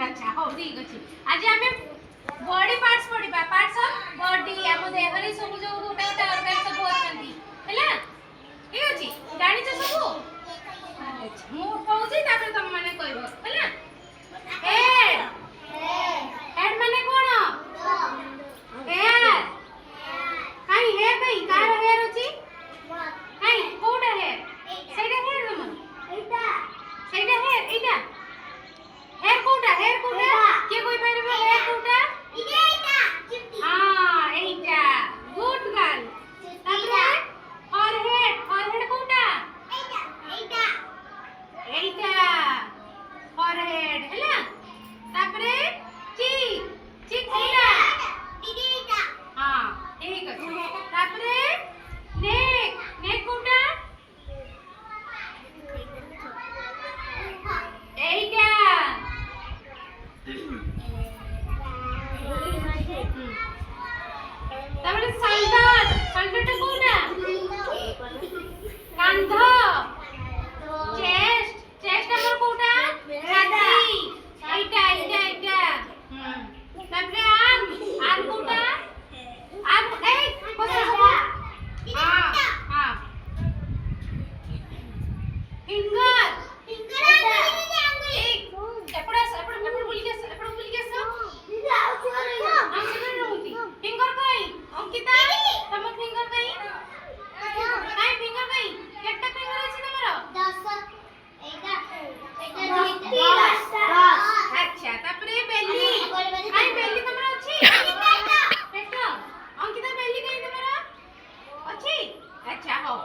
अच्छा हो ठीक अछि आज हमें बॉडी पार्ट्स पढिबा पार्ट्स ऑफ बॉडी हम देहरे सब जो गोटा गोटा ऑर्गन सब होछंती हैला ठीक अछि जानि छ सब अच्छा मु कहूची तापर तुम माने कहबो हैला हेड हेड माने कोन हेयर काई हेयर काई कार हेयर अछि काई कोडा हेयर सेडा हेयर तुम एटा हेयर एटा हेयर कोटा के कोई पारबो हेयर कोटा एटा हां एटा गुड गर्ल तापरे फॉरहेड कोटा एटा फॉरहेड हैला तापरे चीक कोटा हां ठीक अछि तापरे नेक कोटा एटा তাহলে শোল্ডারটা কোনটা কাঁধ চেস্ট আমার কোনটা ছাতি এইটা তারপরে আর্ম কোনটা আর্ম এই কোনটা হ্যাঁ ফিঙ্গার এপড় বলি গেছ फिंगर कई अंकिता तम फिंगर कई काई फिंगर कई केटा फिंगर अछि तमरो 10 अच्छा तापरे बेली काई बेली तमरो अछि पेट अंकिता बेली कई तमरो अछि अच्छा हो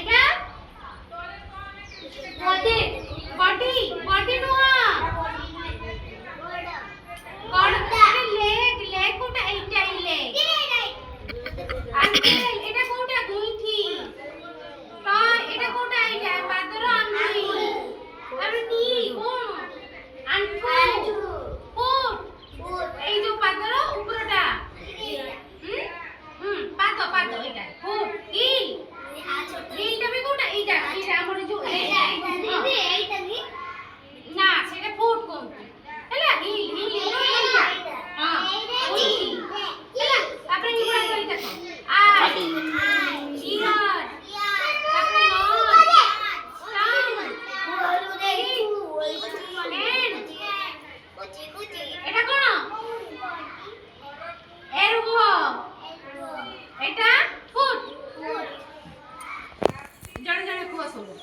एटा बॉडी नुआ leg কোটা এইটাই leg আঙ্কেল এটা কোটা গুইঠি এটা কোটা এইটা পাদর আঙ্গুলি আর নি কোন আঙ্কু ফুট এই যে পাদর উপরটা পাদ এটা ফুট হিলটা বি কোটা এইটা আমার যে এইটা না সেটা ফুট কোন হেলা হিল এইটা हां चला आपरे निकला करी देखो आई ईयर तापरे नोज टांग हैंड এটা কোন এরুগো এটা ফুট জড় জড় কুয়া শুনো